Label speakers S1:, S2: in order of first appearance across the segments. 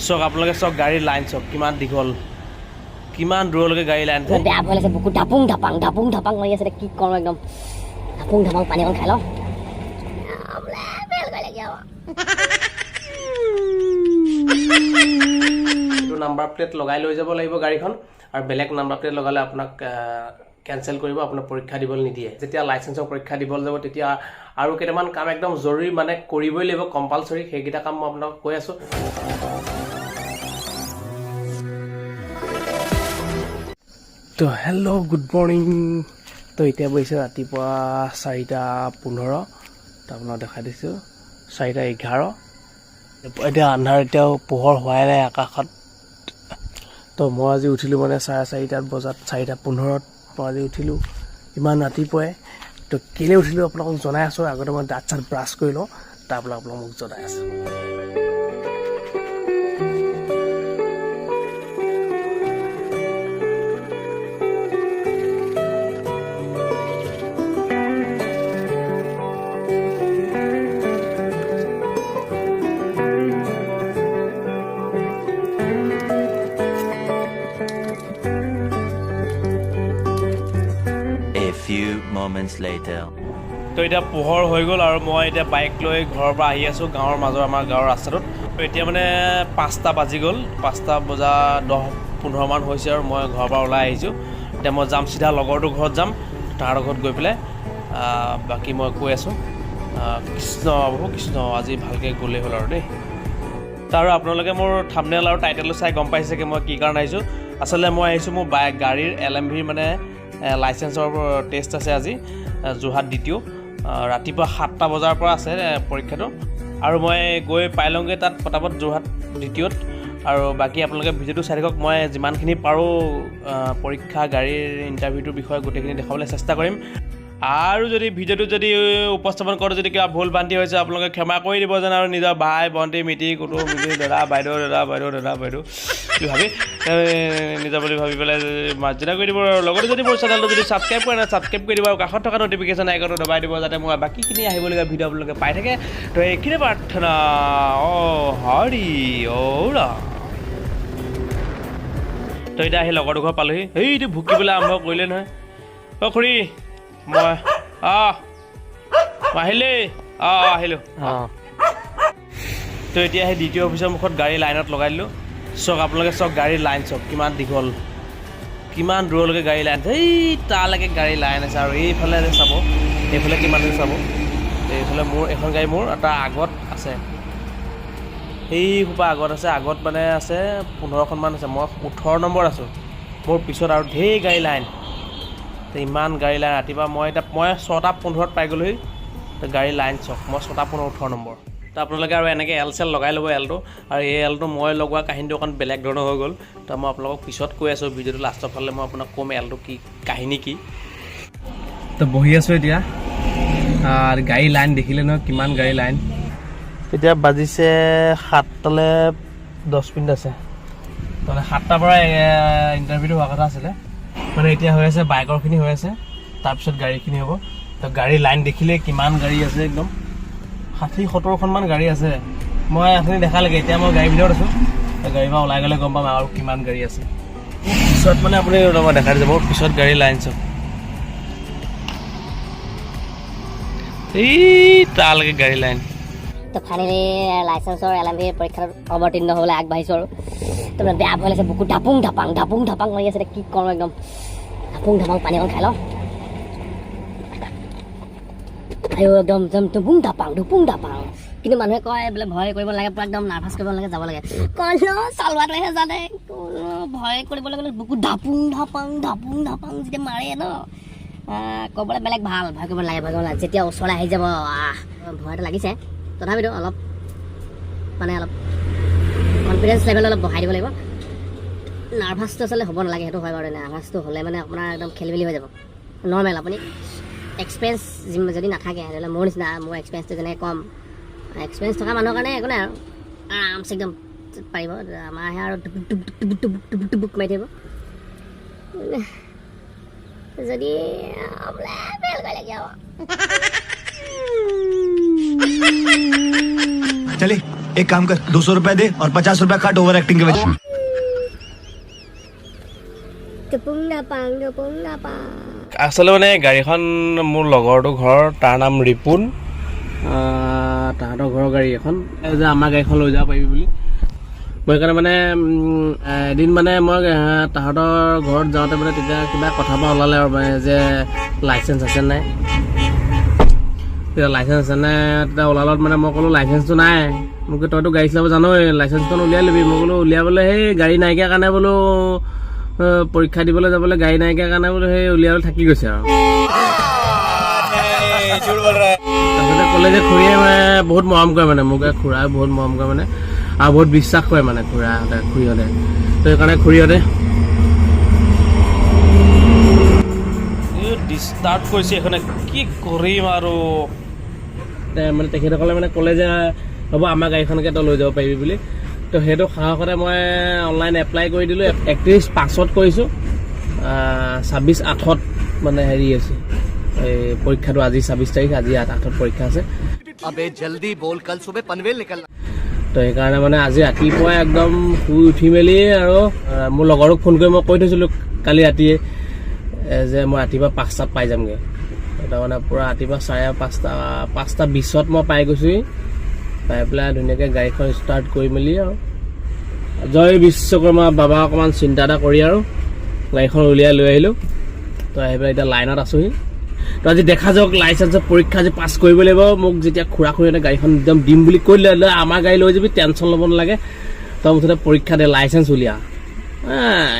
S1: চক আপোনালোকে চক গাড়ীৰ লাইন চক কিমান দীঘল কিমান দূৰলৈকে গাড়ী লাইন আছে
S2: বেয়া ভয় লাগিছে বুকু ধাপুং ধাপাং মাৰি আছে কি কৰো একদম ধাপুং ধাপাং পানী অকণ খাই লওঁ
S1: এইটো নাম্বাৰ প্লেট লগাই লৈ যাব লাগিব গাড়ীখন আৰু বেলেগ নাম্বাৰ প্লেট লগালে আপোনাক কেনচেল কৰিব আপোনাক পৰীক্ষা দিবলৈ নিদিয়ে যেতিয়া লাইচেন্সৰ পৰীক্ষা দিবলৈ যাব তেতিয়া আৰু কেইটামান কাম একদম জৰুৰী মানে কৰিবই লাগিব কম্পালসৰি সেইকেইটা কাম মই আপোনাক কৈ আছো তো হেল্ল' গুড মৰ্নিং তো এতিয়া বহিছে ৰাতিপুৱা 4:15 তো আপোনাক দেখাই দিছোঁ 4:11 এতিয়া আন্ধাৰ এতিয়াও পোহৰ হোৱাই নাই আকাশত তো মই আজি উঠিলোঁ মানে 4:30 বজাত 4:15 মই আজি উঠিলোঁ ইমান ৰাতিপুৱাই তো কেলৈ উঠিলোঁ আপোনালোকক জনাই আছোঁ আগতে মই দাঁত চাত ব্ৰাছ কৰি লওঁ তাৰপৰা আপোনালোক মোক জনাই আছোঁ
S3: Moments later.
S1: তো এতিয়া পোহৰ হৈ গ'ল আৰু মই এতিয়া বাইক লৈ ঘৰৰ পৰা আহি আছোঁ গাঁৱৰ মাজৰ আমাৰ গাঁৱৰ ৰাস্তাটোত তো এতিয়া মানে 5টা বাজি গ'ল 5টা বজা 10-15 মান হৈছে আৰু মই ঘৰৰ পৰা ওলাই আহিছোঁ এতিয়া মই যাম চিধা লগৰটোৰ ঘৰত যাম তাৰ ঘৰত গৈ পেলাই বাকী মই কৈ আছোঁ কৃষ্ণ আজি ভালকৈ গ'লেই হ'ল আৰু দেই আৰু আপোনালোকে মোৰ থাম্বনেইল আৰু টাইটেলটো চাই গম পাইছে কি মই কি কাৰণে আহিছোঁ আচলতে মই আহিছোঁ মোৰ গাড়ীৰ LMV মানে লাইচেন্সৰ টেষ্ট আছে আজি যোৰহাট DTO ৰাতিপুৱা 7টা বজাৰ পৰা আছে পৰীক্ষাটো আৰু মই গৈ পাই লওঁগৈ তাত পটাপট যোৰহাট DTOত আৰু বাকী আপোনালোকে ভিডিঅ'টো চাই থাকক মই যিমানখিনি পাৰোঁ পৰীক্ষা গাড়ীৰ ইণ্টাৰভিউটোৰ বিষয়ে গোটেইখিনি দেখাবলৈ চেষ্টা কৰিম আৰু যদি ভিডিঅ'টো যদি উপস্থাপন কৰোঁ যদি কিবা ভুল ভ্ৰান্তি হৈছে আপোনালোকে ক্ষমা কৰি দিব যেন আৰু নিজৰ ভাই ভণ্টি মিতি কুটুম দাদা বাইদেউ বুলি ভাবি নিজৰ বুলি ভাবি পেলাই মাৰ্জনা কৰি দিব আৰু লগতে যদি মোৰ চেনেলটো যদি ছাবস্ক্ৰাইব কৰে নাই ছাবস্ক্ৰাইব কৰি দিব আৰু কাষত থকা নটিফিকেশ্যন আইকনটো দবাই দিব যাতে মই বাকীখিনি আহিবলগীয়া ভিডিঅ' আপোনালোকে পাই থাকে তো এইখিনি প্ৰাৰ্থনা হৰি ঔৰা তো এতিয়া আহি লগৰটো ঘৰ পালোহি এইটো ভুকিবলৈ আৰম্ভ কৰিলে নহয় খুৰী মই আহিলেই আহিলোঁ তো এতিয়া সেই DTO অফিচৰ মুখত গাড়ী লাইনত লগাই দিলোঁ চক আপোনালোকে চক গাড়ীৰ লাইন চক কিমান দীঘল কিমান দূৰলৈকে গাড়ী লাইন আছে এই তালৈকে গাড়ী লাইন আছে আৰু এইফালে চাব এইফালে কিমান চাব এইফালে মোৰ এখন গাড়ী মোৰ তাৰ আগত আছে সেই সোপা আগত আছে আগত মানে আছে 15খনমান আছে মই 18 নম্বৰ আছোঁ মোৰ পিছত আৰু ঢেৰ গাড়ী লাইন ইমান গাড়ী লাইন ৰাতিপুৱা মই 6:15 পাই গ'লোহি তো গাড়ী লাইন চক মই 6:15 18 নম্বৰ তো আপোনালোকে আৰু এনেকৈ এল লগাই ল'ব এলটো আৰু এই এলটো মই লগোৱা কাহিনীটো অকণ বেলেগ ধৰণৰ হৈ গ'ল তো মই আপোনালোকক পিছত কৈ আছোঁ ভিডিঅ'টো লাষ্টৰ ফালে মই আপোনাক ক'ম এলটো কি কাহিনী কি তো বহি আছোঁ এতিয়া আৰু গাড়ী লাইন দেখিলে নহয় কিমান গাড়ী লাইন এতিয়া বাজিছে 7টালৈ 10 মিনিট আছে মানে 7টাৰ পৰা ইণ্টাৰভিউটো হোৱা কথা আছিলে মানে এতিয়া হৈ আছে বাইকৰখিনি হৈ আছে তাৰপিছত গাড়ীখিনি হ'ব তো গাড়ী লাইন দেখিলে কিমান গাড়ী আছে একদম 60-70খনমান গাড়ী আছে মই আপুনি দেখালৈকে এতিয়া মই গাড়ীৰ ভিতৰত আছোঁ গাড়ীৰ পৰা ওলাই গ'লে গম পাম আৰু কিমান গাড়ী আছে পিছত মানে আপুনি মই দেখাই দিব পিছত গাড়ী লাইন চক এই তালৈকে গাড়ী লাইন
S2: তো ফাইনেলি লাইচেন্সৰ LMV পৰীক্ষাত অৱতীৰ্ণ হ'বলৈ আগবাঢ়িছোঁ আৰু তো বেয়া ভয় লাগিছে বুকু ধাপুং ধাপাং মাৰি আছে কি কৰো একদম ধাপুং ধাপাং পানী অকণ খাই লওঁ একদম ধুপুং ধাপাং কিন্তু মানুহে কয় বোলে ভয় কৰিব লাগে পুৰা একদম নাৰ্ভাছ কৰিব লাগে যাব লাগে চলোৱাটোহে জানে ভয় কৰিবলৈ গ'লে বুকু ধাপুং ধাপাং যেতিয়া মাৰে ন ক'বলৈ বেলেগ ভাল ভয় কৰিব লাগে যেতিয়া ওচৰলৈ আহি যাব ভয়টো লাগিছে তথাপিতো অলপ কনফিডেঞ্চ লেভেল অলপ বঢ়াই দিব লাগিব নাৰ্ভাছটো আচলতে হ'ব নালাগে সেইটো হয় বাৰু নাৰ্ভাছটো হ'লে মানে আপোনাৰ একদম খেলিমেলি হৈ যাব নৰ্মেল আপুনি এক্সপিৰিয়েঞ্চ যদি নাথাকে তেতিয়াহ'লে মোৰ নিচিনা মোৰ এক্সপিৰিয়েঞ্চটো যেনেকৈ কম এক্সপিৰিয়েঞ্চ থকা মানুহৰ কাৰণে একো নাই আৰু আৰামছে একদম পাৰিব আমাৰহে আৰু টুপুক মাৰি থাকিব যদি
S4: चलिए एक काम कर 200 रुपए दे और 50 रुपए काट ओवर एक्टिंग के वजह
S2: Tepung dapang.
S1: আচলতে মানে গাড়ীখন মোৰ লগৰটো ঘৰ তাৰ নাম ৰিপুন তাহাঁতৰ ঘৰৰ গাড়ী এখন যে আমাৰ গাড়ীখন লৈ যাব পাৰিবি বুলি মই সেইকাৰণে মানে এদিন মানে মই তাহাঁতৰ ঘৰত যাওঁতে মানে তেতিয়া কিবা কথা পৰা ওলালে আৰু মানে যে লাইচেঞ্চ আছে নাই তেতিয়া লাইচেঞ্চ আছে নাই তেতিয়া ওলালত মানে মই ক'লোঁ লাইচেঞ্চটো নাই মোক তইতো গাড়ী চলাব জানই লাইচেঞ্চখন উলিয়াই ল'বি মই ক'লোঁ উলিয়াবলৈ সেই গাড়ী নাইকিয়া কাৰণে বোলো পৰীক্ষা দিবলৈ যাবলৈ গাড়ী নাইকিয়া কাৰণে বোলো সেই উলিয়াবলৈ থাকি গৈছে আৰু তাৰপিছতে ক'লে যে খুৰীয়ে মানে বহুত মৰম কৰে মানে মোক খুৰাই বহুত মৰম কৰে মানে আৰু বহুত বিশ্বাস কৰে মানে খুৰীহঁতে তো সেইকাৰণে খুৰীহঁতে ডিষ্টাৰ্ব কৰিছে এইখনে কি কৰিম আৰু মানে তেখেতসকলে মানে ক'লে যে হ'ব আমাৰ গাড়ীখনকে তই লৈ যাব পাৰিবি বুলি তো সেইটো সাহসতে মই অনলাইন এপ্লাই কৰি দিলোঁ 31/5 কৰিছোঁ 26/8 মানে হেৰি আছে এই পৰীক্ষাটো আজি 26 তাৰিখ আজি 8 পৰীক্ষা আছে
S5: अबे जल्दी बोल कल सुबह पनवेल निकलना
S1: তো সেইকাৰণে মানে আজি ৰাতিপুৱাই একদম শুই উঠি মেলি আৰু মোৰ লগৰক ফোন কৰি মই কৈ থৈছিলোঁ কালি ৰাতিয়ে যে মই ৰাতিপুৱা 5টাত পাই যামগৈ তাৰমানে পূৰা ৰাতিপুৱা 5:20 মই পাই গৈছোঁহি পাই পেলাই ধুনীয়াকৈ গাড়ীখন ষ্টাৰ্ট কৰি মেলি আৰু জয় বিশ্বকৰ্মা বাবা অকণমান চিন্তা এটা কৰি আৰু গাড়ীখন উলিয়াই লৈ আহিলোঁ তো আহি পেলাই এতিয়া লাইনত আছোঁহি তো আজি দেখা যাওক লাইচেঞ্চৰ পৰীক্ষা আজি পাছ কৰিব লাগিব মোক যেতিয়া খুৰীহঁতে গাড়ীখন একদম দিম বুলি কৈ লৈ আমাৰ গাড়ী লৈ যাবি টেনশ্যন ল'ব নালাগে তই মুঠতে পৰীক্ষা দে লাইচেঞ্চ উলিয়া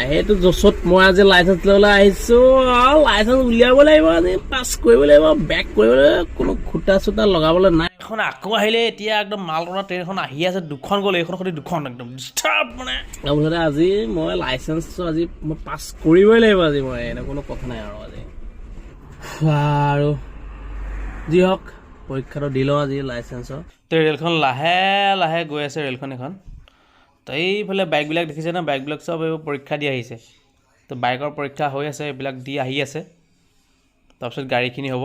S1: সেইটো জছত মই আজি লাইচেঞ্চ ল'বলৈ আহিছোঁ আৰু লাইচেঞ্চ উলিয়াব লাগিব আজি পাছ কৰিব লাগিব বেক কৰিব লাগিব কোনো খুটা চুটা লগাবলৈ নাই এখন আকৌ আহিলে এতিয়া একদম মালটনা ট্ৰেইন এখন আহি আছে দুখন গ'ল এইখন সৈতে দুখন একদম ডিষ্টাৰ্ব মানে মুঠতে আজি মই লাইচেঞ্চটো আজি মই পাছ কৰিবই লাগিব আজি মই এনে কোনো কথা নাই আৰু আজি আৰু যি হওক পৰীক্ষাটো দি লওঁ আজি লাইচেঞ্চৰ তো ৰেলখন লাহে লাহে গৈ আছে ৰেলখন এখন তো এইফালে বাইকবিলাক দেখিছে ন বাইকবিলাক চব এইবোৰ পৰীক্ষা দি আহিছে তো বাইকৰ পৰীক্ষা হৈ আছে এইবিলাক দি আহি আছে তাৰপিছত গাড়ীখিনি হ'ব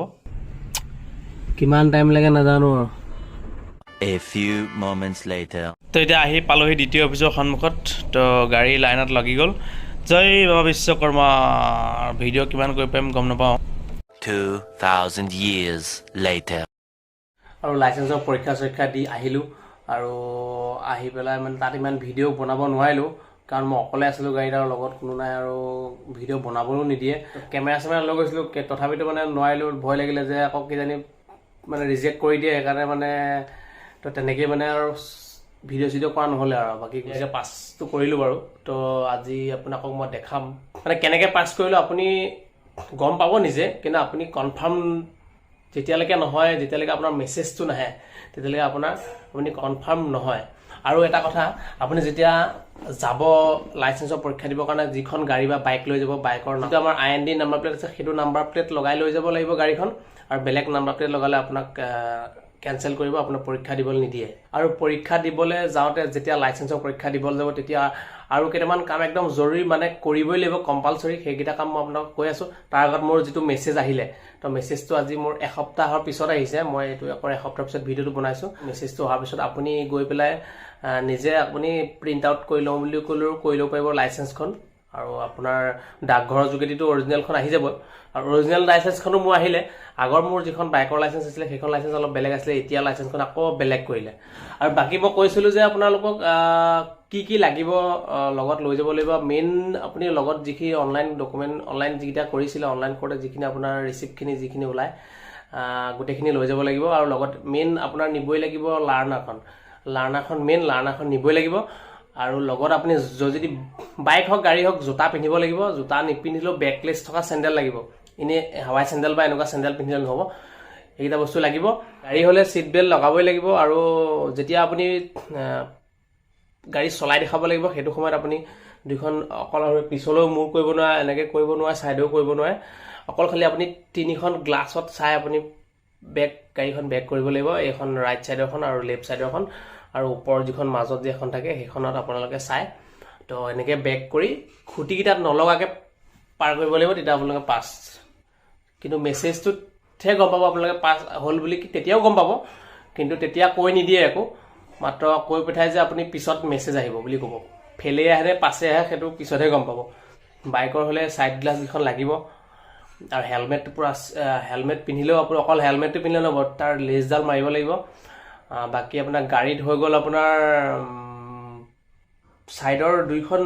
S1: কিমান টাইম লাগে নাজানো আৰু
S3: A few moments later.
S1: তো এতিয়া আহি পালোহি দ্বিতীয় অফিচৰ সন্মুখত তো গাড়ী লাইনত লাগি গ'ল জয় বাবা বিশ্বকৰ্মা ভিডিঅ' কিমান কৰি পাৰিম গম নাপাওঁ
S3: 2,000 years later.
S1: আৰু লাইচেঞ্চৰ পৰীক্ষা দি আহিলোঁ আৰু আহি পেলাই মানে তাত ইমান ভিডিঅ' বনাব নোৱাৰিলোঁ কাৰণ মই অকলে আছিলোঁ গাড়ীত আৰু লগত কোনো নাই আৰু ভিডিঅ' বনাবলৈও নিদিয়ে কেমেৰা লৈ গৈছিলোঁ তথাপিতো মানে নোৱাৰিলোঁ ভয় লাগিলে যে আকৌ কিজানি মানে ৰিজেক্ট কৰি দিয়ে সেইকাৰণে মানে তো তেনেকৈ মানে আৰু ভিডিঅ' চিডিঅ' কৰা নহ'লে আৰু বাকী পাছটো কৰিলোঁ বাৰু তো আজি আপোনালোকক মই দেখাম মানে কেনেকৈ পাছ কৰিলোঁ আপুনি গম পাব নিজে কিন্তু আপুনি কনফাৰ্ম যেতিয়ালৈকে নহয় যেতিয়ালৈকে আপোনাৰ মেছেজটো নাহে তেতিয়ালৈকে আপুনি কনফাৰ্ম নহয় আৰু এটা কথা আপুনি যেতিয়া যাব লাইচেঞ্চৰ পৰীক্ষা দিবৰ কাৰণে যিখন গাড়ী বা বাইক লৈ যাব বাইকৰ যিটো আমাৰ IND নাম্বাৰ প্লেট আছে সেইটো নাম্বাৰ প্লেট লগাই লৈ যাব লাগিব গাড়ীখন আৰু বেলেগ নাম্বাৰ প্লেট লগালে আপোনাক কেনচেল কৰিব আপোনাৰ পৰীক্ষা দিবলৈ নিদিয়ে আৰু পৰীক্ষা দিবলৈ যাওঁতে যেতিয়া লাইচেঞ্চৰ পৰীক্ষা দিবলৈ যাব তেতিয়া আৰু কেইটামান কাম একদম জৰুৰী মানে কৰিবই লাগিব কম্পালচৰি সেইকেইটা কাম মই আপোনাক কৈ আছোঁ তাৰ আগত মোৰ যিটো মেছেজ আহিলে তো মেছেজটো আজি মোৰ এসপ্তাহৰ পিছত আহিছে মই এইটো আকৌ এসপ্তাহৰ পিছত ভিডিঅ'টো বনাইছোঁ মেছেজটো অহাৰ পিছত আপুনি গৈ পেলাই নিজে আপুনি প্ৰিণ্ট আউট কৰি লওঁ বুলি ক'লেও কৰি ল'ব পাৰিব লাইচেঞ্চখন আৰু আপোনাৰ ডাকঘৰৰ যোগেদিতো অৰিজিনেলখন আহি যাব আৰু অৰিজিনেল লাইচেঞ্চখনো মোৰ আহিলে আগৰ মোৰ যিখন বাইকৰ লাইচেঞ্চ আছিলে সেইখন লাইচেঞ্চ অলপ বেলেগ আছিলে এতিয়া লাইচেঞ্চখন আকৌ বেলেগ কৰিলে আৰু বাকী মই কৈছিলোঁ যে আপোনালোকক কি লাগিব লগত লৈ যাব লাগিব মেইন আপুনি লগত যিখিনি অনলাইন ডকুমেণ্ট অনলাইন যিকেইটা কৰিছিলে অনলাইন কৰোঁতে যিখিনি আপোনাৰ ৰিচিপ্টখিনি যিখিনি ওলায় গোটেইখিনি লৈ যাব লাগিব আৰু লগত মেইন আপোনাৰ নিবই লাগিব লাৰ্ণাৰখন মেইন লাৰ্ণাৰখন নিবই লাগিব আৰু লগত আপুনি যদি বাইক হওক গাড়ী হওক জোতা পিন্ধিব লাগিব জোতা নিপিন্ধিলেও বেকলেছ থকা চেণ্ডেল লাগিব এনেই হাৱাই চেণ্ডেল বা এনেকুৱা চেণ্ডেল পিন্ধিলে নহ'ব এইকেইটা বস্তু লাগিব গাড়ী হ'লে ছিট বেল্ট লগাবই লাগিব আৰু যেতিয়া আপুনি গাড়ী চলাই দেখাব লাগিব সেইটো সময়ত আপুনি দুখন অকল পিছলৈও মূৰ কৰিব নোৱাৰে এনেকৈ কৰিব নোৱাৰে ছাইডেও কৰিব নোৱাৰে অকল খালি আপুনি তিনিখন গ্লাছত চাই আপুনি গাড়ীখন বেক কৰিব লাগিব এইখন ৰাইট ছাইডৰখন আৰু লেফ্ট ছাইডৰখন আৰু ওপৰৰ যিখন মাজত যে এখন থাকে সেইখনত আপোনালোকে চাই তো এনেকৈ বেক কৰি খুঁটিকেইটাত নলগাকৈ পাৰ কৰিব লাগিব তেতিয়া আপোনালোকে পাছ কিন্তু মেছেজটোতহে গম পাব আপোনালোকে পাছ হ'ল বুলি তেতিয়াও গম পাব কিন্তু তেতিয়া কৈ নিদিয়ে একো মাত্ৰ কৈ পঠাই যে আপুনি পিছত মেছেজ আহিব বুলি ক'ব ফেলে আহে নে পাছে আহে সেইটো পিছতহে গম পাব বাইকৰ হ'লে সাইড গ্লাছ কেইখন লাগিব আৰু হেলমেট পুৰা হেলমেট পিন্ধিলেও আপুনি অকল হেলমেটটো পিন্ধিলে নহ'ব তাৰ লেজডাল মাৰিব লাগিব বাকি আপোনাৰ গাড়ীত হৈ গ'ল আপোনাৰ সাইডৰ দুইখন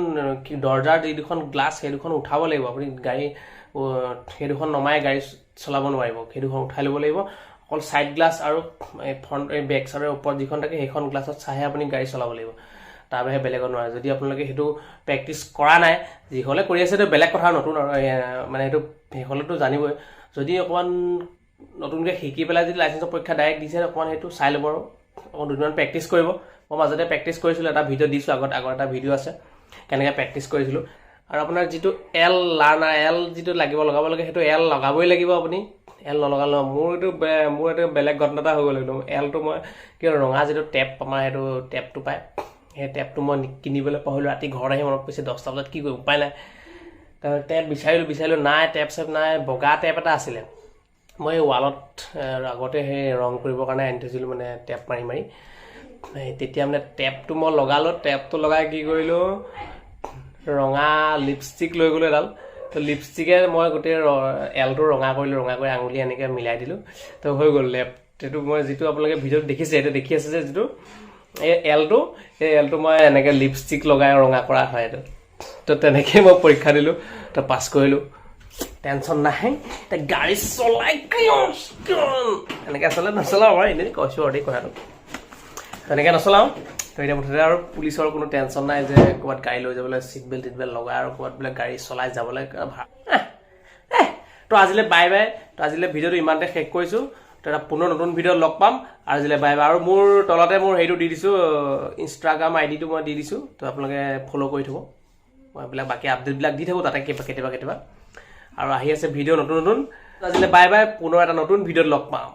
S1: দৰজাৰ দুইখন গ্লাছ সেই দুখন উঠাব লাগিব আপুনি গাড়ী সেই দুখন নমাই গাড়ী চলাব নোৱাৰিব সেই দুখন উঠাই ল'ব লাগিব অকল সাইড গ্লাছ আৰু ফ্ৰণ্ট বেক সাইডৰ ওপৰত যিখন থাকে সেইখন গ্লাছত চাহে আপুনি গাড়ী চলাব লাগিব তাৰ বাহিৰে বেলেগত নোৱাৰে যদি আপোনালোকে সেইটো প্ৰেক্টিছ কৰা নাই যিহলে কৰি আছে তো বেলেগ কথা নতুন মানে সেইটো সেইহলেতো জানিবই যদি অকমান নতুনকৈ শিকি পেলাই যদি লাইসেন্সৰ পৰীক্ষা ডাইৰেক্ট দিছে অকমান সেইটো চাই ল'ব আৰু অকমান দুদিনমান প্ৰেক্টিছ কৰিব মই মাজতে প্ৰেক্টিছ কৰিছিলোঁ এটা ভিডিঅ' দিছোঁ আগত এটা ভিডিঅ' আছে কেনেকৈ প্ৰেক্টিছ কৰিছিলোঁ আৰু আপোনাৰ যিটো এল লাৰ্নাৰ এল যিটো লগাব লাগে সেইটো এল লগাবই লাগিব আপুনি এল নলগালে মোৰ এইটো বেলেগ ঘটনা এটা হৈ গ'ল একদম এলটো মই কি ৰঙা যিটো টেপ আমাৰ সেইটো টেপটো পায় সেই টেপটো মই কিনিবলৈ পাহৰিলোঁ ৰাতি ঘৰত আহি মনত পৰিছে 10টা বজাত কি কৰিম উপায় নাই টেপ বিচাৰিলোঁ নাই টেপ চেপ নাই বগা টেপ এটা আছিলে মই ৱালত আগতে সেই ৰং কৰিবৰ কাৰণে আনি থৈছিলোঁ মানে টেপ মাৰি তেতিয়া মানে টেপটো মই লগালোঁ টেপটো লগাই কি কৰিলোঁ ৰঙা লিপষ্টিক লৈ গ'লোঁ এডাল তো লিপষ্টিকে মই গোটেই এলটো ৰঙা কৰিলোঁ ৰঙা কৰি আঙুলি এনেকৈ মিলাই দিলোঁ তো হৈ গ'ল সেইটো মই যিটো আপোনালোকে ভিডিঅ'ত দেখিছে সেইটো দেখি আছে যে যিটো এই এলটো মই এনেকৈ লিপষ্টিক লগাই ৰঙা কৰা হয় এইটো তো তেনেকৈ মই পৰীক্ষা দিলোঁ তো পাছ কৰিলোঁ টেনশ্যন নাই গাড়ী চলাই এনেকৈ আচলতে নচলাওঁ বাৰু এনেই কৈছোঁ আৰু দেই কথাটো তেনেকৈ নচলাওঁ তো এতিয়া মুঠতে আৰু পুলিচৰ কোনো টেনশ্যন নাই যে ক'ৰবাত গাড়ী লৈ যাবলৈ ছিট বেল্ট লগাই আৰু ক'ৰবাত বোলে গাড়ী চলাই যাবলৈ তো আজিলৈ বাই তো আজিলৈ ভিডিঅ'টো ইমানতে শেষ কৰিছোঁ তো এটা পুনৰ নতুন ভিডিঅ'ত লগ পাম আৰু আজিলৈ বাই আৰু মোৰ তলতে মোৰ হেৰিটো দি দিছোঁ ইনষ্টাগ্ৰাম আইডিটো মই দি দিছোঁ তো আপোনালোকে ফ'ল' কৰি থ'ব মই এইবিলাক বাকী আপডেটবিলাক দি থাকোঁ তাতে কেতিয়াবা আৰু আহি আছে ভিডিঅ' নতুন আজিলৈ বাই পুনৰ এটা নতুন ভিডিঅ'ত লগ পাম